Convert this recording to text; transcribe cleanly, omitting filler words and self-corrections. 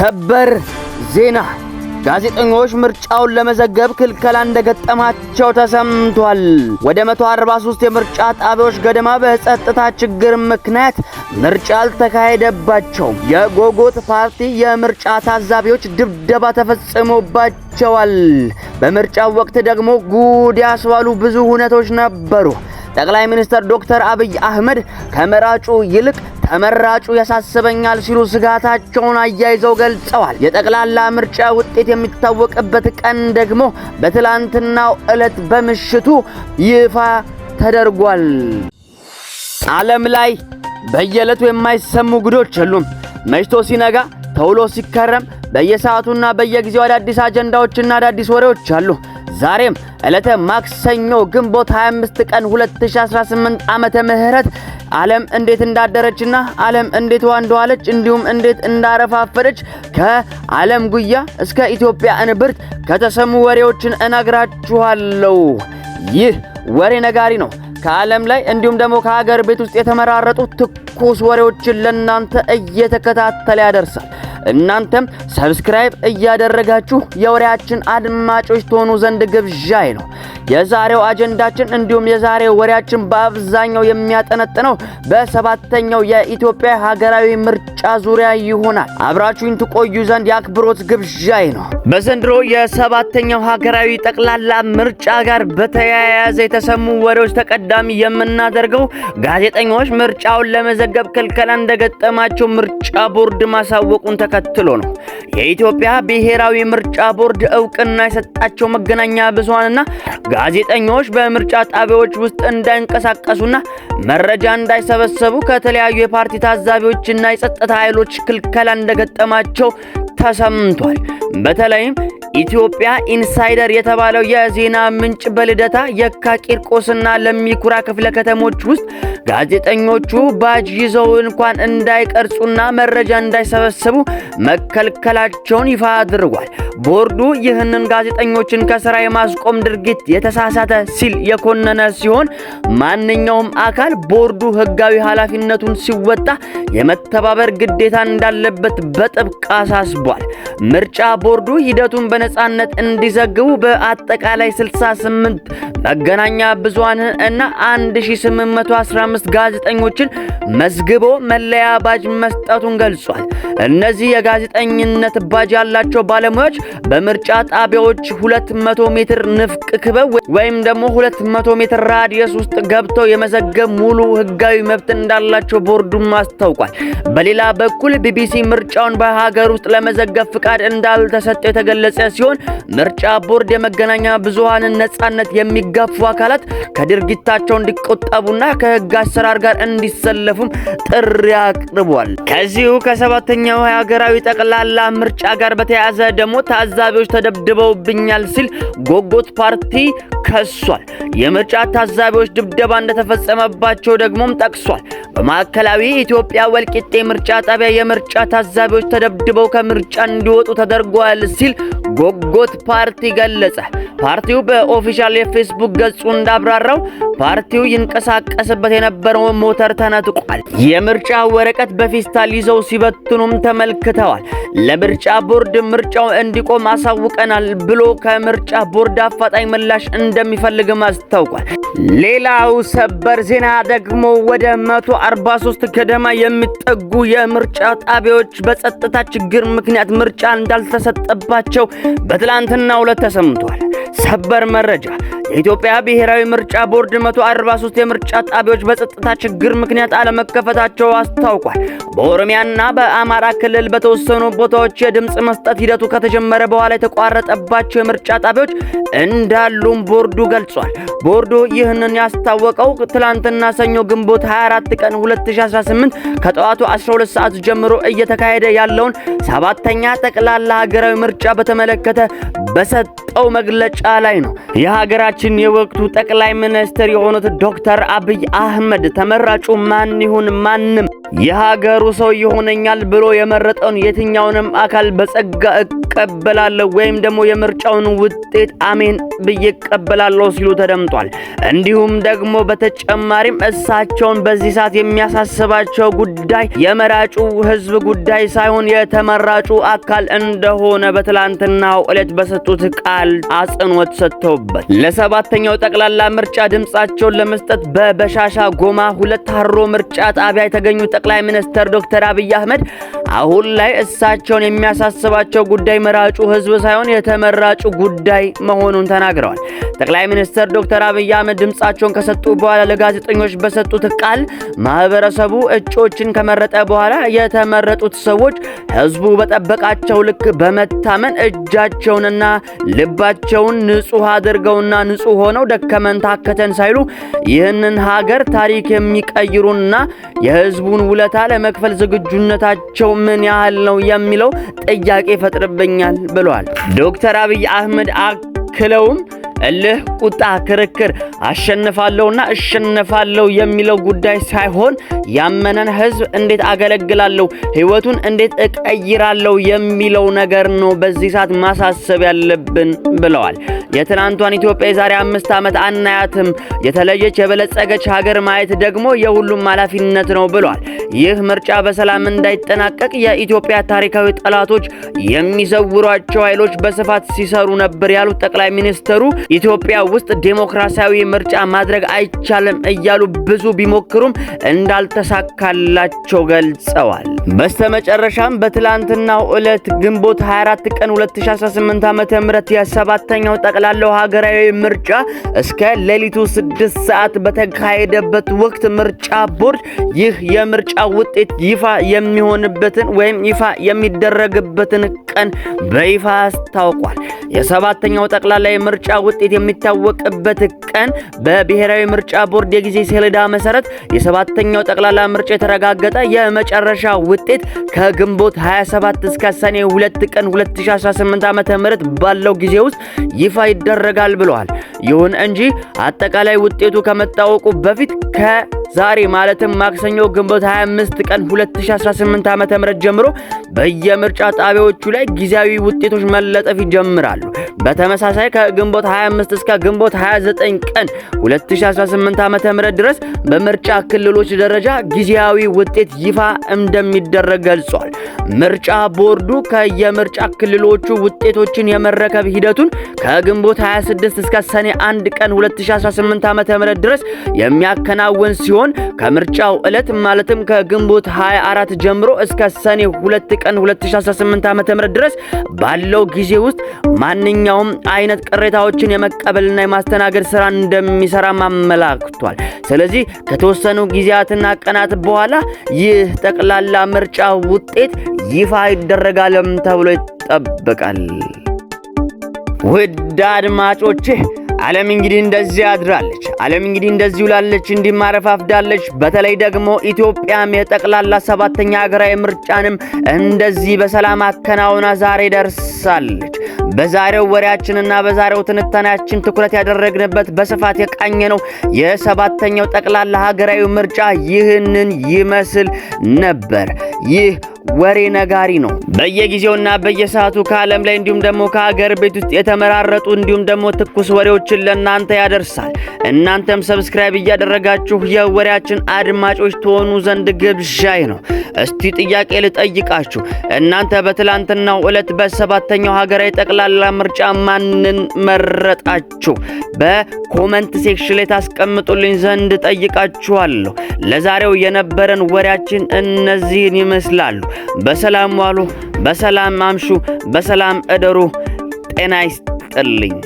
ሰበር ዜና ጋዜጠኞች ምርጫውን ለመዘገብ ክልከላ እንደገጠማቸው ተሰምቷል። ወደ 143 የምርጫ ጣቢያዎች ገደማ በጸጥታ ችግር ምክንያት ምርጫ አልተካሄደባቸውም። የጎጎት ፓርቲ የምርጫ ታዛቢዎች ድብደባ ተፈጽሞባቸዋል። በምርጫው ወቅት ደግሞ ጉድ ያስባሉ ብዙ ሁነቶች ነበሩ። ጠቅላይ ሚኒስትር ዶክተር አብይ አህመድ ከመራጩ ይልቅ ተመራጩ ያሳስበኛል ሲሉ ስጋታቸውን አያይዘው ገልጸዋል። የጠቅላላ ምርጫ ውጤት የሚታወቅበት ቀን ደግሞ በትላንትናው ዕለት በምሽቱ ይፋ ተደርጓል። ዓለም ላይ በየዕለቱ የማይሰሙ ጉዶች የሉም። መሽቶ ሲነጋ ተውሎ ሲከረም በየሰዓቱና በየጊዜው አዳዲስ አጀንዳዎችና አዳዲስ ወሬዎች አሉ። ዛሬም ዕለተ ማክሰኞ ግንቦት 25 ቀን 2018 ዓመተ ምህረት ዓለም እንዴት እንዳደረችና ዓለም እንዴት እንደዋለች እንዲሁም እንዴት እንዳረፋፈደች ከዓለም ጉያ እስከ ኢትዮጵያ እንብርት ከተሰሙ ወሬዎችን እነግራችኋለሁ። ይህ ወሬ ነጋሪ ነው። ከዓለም ላይ እንዲሁም ደግሞ ከሀገር ቤት ውስጥ የተመራረጡ ትኩስ ወሬዎችን ለናንተ እየተከታተለ ያደርሳል። እናንተም ሰብስክራይብ እያደረጋችሁ የወሬያችን አድማጮች ትሆኑ ዘንድ ግብዣዬ ነው። የዛሬው አጀንዳችን እንዲሁም የዛሬው ወሬያችን በአብዛኛው የሚያጠነጥነው በሰባተኛው የኢትዮጵያ ሀገራዊ ምርጫ ዙሪያ ይሆናል። አብራችሁኝ ትቆዩ ዘንድ የአክብሮት ግብዣዬ ነው። በዘንድሮ የሰባተኛው ሀገራዊ ጠቅላላ ምርጫ ጋር በተያያዘ የተሰሙ ወሬዎች ተቀዳሚ የምናደርገው ጋዜጠኞች ምርጫውን ለመዘገብ ክልከላ እንደገጠማቸው ምርጫ ቦርድ ማሳወቁን ተከትሎ ነው። የኢትዮጵያ ብሔራዊ ምርጫ ቦርድ እውቅና የሰጣቸው መገናኛ ብዙሃንና ጋዜጠኞች በምርጫ ጣቢያዎች ውስጥ እንዳይንቀሳቀሱና መረጃ እንዳይሰበሰቡ ከተለያዩ የፓርቲ ታዛቢዎችና የጸጥታ ኃይሎች ክልከላ እንደገጠማቸው ተሰምቷል። በተለይም ኢትዮጵያ ኢንሳይደር የተባለው የዜና ምንጭ በልደታ የካ ቂርቆስና ለሚኩራ ክፍለ ከተሞች ውስጥ ጋዜጠኞቹ ባጅ ይዘው እንኳን እንዳይቀርጹና መረጃ እንዳይሰበስቡ መከልከላቸውን ይፋ አድርጓል። ቦርዱ ይህንን ጋዜጠኞችን ከስራ የማስቆም ድርጊት የተሳሳተ ሲል የኮነነ ሲሆን ማንኛውም አካል ቦርዱ ህጋዊ ኃላፊነቱን ሲወጣ የመተባበር ግዴታ እንዳለበት በጥብቅ አሳስቧል። ምርጫ ቦርዱ ሂደቱን በነጻነት እንዲዘግቡ በአጠቃላይ 68 መገናኛ ብዙሃን እና 1815 ጋዜጠኞችን መዝግቦ መለያ ባጅ መስጠቱን ገልጿል። እነዚህ የጋዜጠኝነት ባጅ ያላቸው ባለሙያዎች በምርጫ ጣቢያዎች 200 ሜትር ንፍቅ ክበብ ወይም ደግሞ 200 ሜትር ራዲየስ ውስጥ ገብተው የመዘገብ ሙሉ ህጋዊ መብት እንዳላቸው ቦርዱም አስታውቋል። በሌላ በኩል ቢቢሲ ምርጫውን በሀገር ውስጥ ለመዘገብ ፍቃድ እንዳልተሰጠው የተገለጸ ሲሆን ምርጫ ቦርድ የመገናኛ ብዙሃንን ነጻነት የሚጋፉ አካላት ከድርጊታቸው እንዲቆጠቡና ከህግ አሰራር ጋር እንዲሰለፉም ጥሪ አቅርቧል። ከዚሁ ከሰባተኛው ሀገራዊ ጠቅላላ ምርጫ ጋር በተያያዘ ደግሞ ታዛቢዎች ተደብድበውብኛል ሲል ጎጎት ፓርቲ ከሷል። የምርጫ ታዛቢዎች ድብደባ እንደተፈጸመባቸው ደግሞም ጠቅሷል። በማዕከላዊ ኢትዮጵያ ወልቂጤ ምርጫ ጣቢያ የምርጫ ታዛቢዎች ተደብድበው ከምርጫ እንዲወጡ ተደርጓል ሲል ጎጎት ፓርቲ ገለጸ። ፓርቲው በኦፊሻል የፌስቡክ ገጹ እንዳብራራው ፓርቲው ይንቀሳቀስበት የነበረው ሞተር ተነጥቋል። የምርጫ ወረቀት በፌስታል ይዘው ሲበትኑም ተመልክተዋል። ለምርጫ ቦርድ ምርጫው እንዲቆም አሳውቀናል ብሎ ከምርጫ ቦርድ አፋጣኝ ምላሽ እንደሚፈልግም አስታውቋል። ሌላው ሰበር ዜና ደግሞ ወደ 143 ገደማ የሚጠጉ የምርጫ ጣቢያዎች በጸጥታ ችግር ምክንያት ምርጫ እንዳልተሰጠባቸው በትላንትናው ዕለት ተሰምቷል። ሰበር መረጃ የኢትዮጵያ ብሔራዊ ምርጫ ቦርድ 143 የምርጫ ጣቢያዎች በጸጥታ ችግር ምክንያት አለመከፈታቸው አስታውቋል። በኦሮሚያና በአማራ ክልል በተወሰኑ ቦታዎች የድምጽ መስጠት ሂደቱ ከተጀመረ በኋላ የተቋረጠባቸው የምርጫ ጣቢያዎች እንዳሉም ቦርዱ ገልጿል። ቦርዱ ይህንን ያስታወቀው ትላንትና ሰኞ ግንቦት 24 ቀን 2018 ከጠዋቱ 12 ሰዓት ጀምሮ እየተካሄደ ያለውን ሰባተኛ ጠቅላላ ሀገራዊ ምርጫ በተመለከተ በሰጠው መግለጫ ላይ ነው። የሀገራችን የወቅቱ ጠቅላይ ሚኒስትር የሆኑት ዶክተር አብይ አህመድ ተመራጩ ማን ይሁን ማንም የሀገሩ ሰው ይሆነኛል ብሎ የመረጠውን የትኛውንም አካል በጸጋ እቀበላለሁ ወይም ደግሞ የምርጫውን ውጤት አሜን ብዬ እቀበላለሁ ሲሉ ተደምጧል። እንዲሁም ደግሞ በተጨማሪም እሳቸውን በዚህ ሰዓት የሚያሳስባቸው ጉዳይ የመራጩ ህዝብ ጉዳይ ሳይሆን የተመራጩ አካል እንደሆነ በትላንትናው ዕለት በሰጡት ቃል አጽንኦት ሰጥተውበት ለሰባተኛው ጠቅላላ ምርጫ ድምጻቸውን ለመስጠት በበሻሻ ጎማ 2 ሀሮ ምርጫ ጣቢያ የተገኙ ጠቅላይ ሚኒስትር ዶክተር አብይ አህመድ አሁን ላይ እሳቸውን የሚያሳስባቸው ጉዳይ መራጩ ህዝብ ሳይሆን የተመራጩ ጉዳይ መሆኑን ተናግረዋል። ጠቅላይ ሚኒስትር ዶክተር አብይ አህመድ ድምጻቸውን ከሰጡ በኋላ ለጋዜጠኞች በሰጡት ቃል ማህበረሰቡ እጩዎችን ከመረጠ በኋላ የተመረጡት ሰዎች ህዝቡ በጠበቃቸው ልክ በመታመን እጃቸውንና ልባቸውን ንጹህ አድርገውና ንጹህ ሆነው ደከመን ታከተን ሳይሉ ይህንን ሀገር ታሪክ የሚቀይሩና የህዝቡን ውለታ ለመክፈል ዝግጁነታቸው ምን ያህል ነው የሚለው ጥያቄ ይፈጥርብኛል ብለዋል። ዶክተር አብይ አህመድ አክለውም እልህ፣ ቁጣ፣ ክርክር አሸንፋለሁና እሸነፋለሁ የሚለው ጉዳይ ሳይሆን ያመነን ህዝብ እንዴት አገለግላለሁ፣ ህይወቱን እንዴት እቀይራለሁ የሚለው ነገር ነው በዚህ ሰዓት ማሳሰብ ያለብን ብለዋል። የትናንቷን ኢትዮጵያ የዛሬ 5 ዓመት አናያትም። የተለየች የበለጸገች ሀገር ማየት ደግሞ የሁሉም ኃላፊነት ነው ብለዋል። ይህ ምርጫ በሰላም እንዳይጠናቀቅ የኢትዮጵያ ታሪካዊ ጠላቶች የሚዘውሯቸው ኃይሎች በስፋት ሲሰሩ ነበር ያሉት ጠቅላይ ሚኒስትሩ ኢትዮጵያ ውስጥ ዴሞክራሲያዊ ምርጫ ማድረግ አይቻልም እያሉ ብዙ ቢሞክሩም እንዳልተሳካላቸው ገልጸዋል። በስተመጨረሻም በትላንትናው ዕለት ግንቦት 24 ቀን 2018 ዓ.ም የሰባተኛው ጠቅላላው ሀገራዊ ምርጫ እስከ ሌሊቱ 6 ሰዓት በተካሄደበት ወቅት ምርጫ ቦርድ ይህ የምርጫ ውጤት ይፋ የሚሆንበትን ወይም ይፋ የሚደረግበትን ቀን በይፋ አስታውቋል። የሰባተኛው ጠቅላላ ምርጫ ውጤት የሚታወቅበት ቀን በብሔራዊ ምርጫ ቦርድ የጊዜ ሰሌዳ መሰረት የሰባተኛው ጠቅላላ ምርጫ የተረጋገጠ የመጨረሻ ውጤት ከግንቦት 27 እስከ ሰኔ 2 ቀን 2018 ዓ.ም ባለው ጊዜ ውስጥ ይፋ ይደረጋል ብለዋል። ይሁን እንጂ አጠቃላይ ውጤቱ ከመታወቁ በፊት ከዛሬ ማለትም ማክሰኞ ግንቦት 25 ቀን 2018 ዓ.ም ጀምሮ በየምርጫ ጣቢያዎቹ ላይ ጊዜያዊ ውጤቶች መለጠፍ ይጀምራሉ። በተመሳሳይ ከግንቦት 25 እስከ ግንቦት 29 ቀን 2018 ዓ.ም ድረስ በምርጫ ክልሎች ደረጃ ጊዜያዊ ውጤት ይፋ እንደሚደረግ ገልጿል። ምርጫ ቦርዱ ከየምርጫ ክልሎቹ ውጤቶችን የመረከብ ሂደቱን ከግንቦት 26 እስከ ሰኔ 1 ቀን 2018 ዓ.ም ድረስ የሚያከናውን ሲሆን ከምርጫው ዕለት ማለትም ከግንቦት 24 ጀምሮ እስከ ሰኔ 2 ቀን 2018 ዓ.ም ድረስ ባለው ጊዜ ውስጥ ማንኛውም አይነት ቅሬታዎችን የመቀበልና የማስተናገድ ስራ እንደሚሰራ ማመላክቷል። ስለዚህ ከተወሰኑ ጊዜያትና ቀናት በኋላ ይህ ጠቅላላ ምርጫ ውጤት ይፋ ይደረጋልም ተብሎ ይጠበቃል። ውድ አድማጮቼ ዓለም እንግዲህ እንደዚህ አድራለች። ዓለም እንግዲህ እንደዚህ ውላለች፣ እንዲማረፋፍዳለች። በተለይ ደግሞ ኢትዮጵያም የጠቅላላ ሰባተኛ ሀገራዊ ምርጫንም እንደዚህ በሰላም አከናውና ዛሬ ደርሳለች። በዛሬው ወሬያችንና በዛሬው ትንታኔያችን ትኩረት ያደረግንበት በስፋት የቃኘነው የሰባተኛው ጠቅላላ ሀገራዊ ምርጫ ይህንን ይመስል ነበር። ይህ ወሬ ነጋሪ ነው። በየጊዜውና በየሰዓቱ ከዓለም ላይ እንዲሁም ደግሞ ከሀገር ቤት ውስጥ የተመራረጡ እንዲሁም ደግሞ ትኩስ ወሬዎችን ለእናንተ ያደርሳል። እናንተም ሰብስክራይብ እያደረጋችሁ የወሬያችን አድማጮች ትሆኑ ዘንድ ግብዣይ ነው። እስቲ ጥያቄ ልጠይቃችሁ። እናንተ በትላንትናው ዕለት በሰባተኛው ሀገራዊ ጠቅላላ ምርጫ ማንን መረጣችሁ? በኮሜንት ሴክሽን ላይ ታስቀምጡልኝ ዘንድ ጠይቃችኋለሁ። ለዛሬው የነበረን ወሬያችን እነዚህን ይመስላሉ። በሰላም ዋሉ፣ በሰላም አምሹ፣ በሰላም እደሩ። ጤና ይስጥልኝ።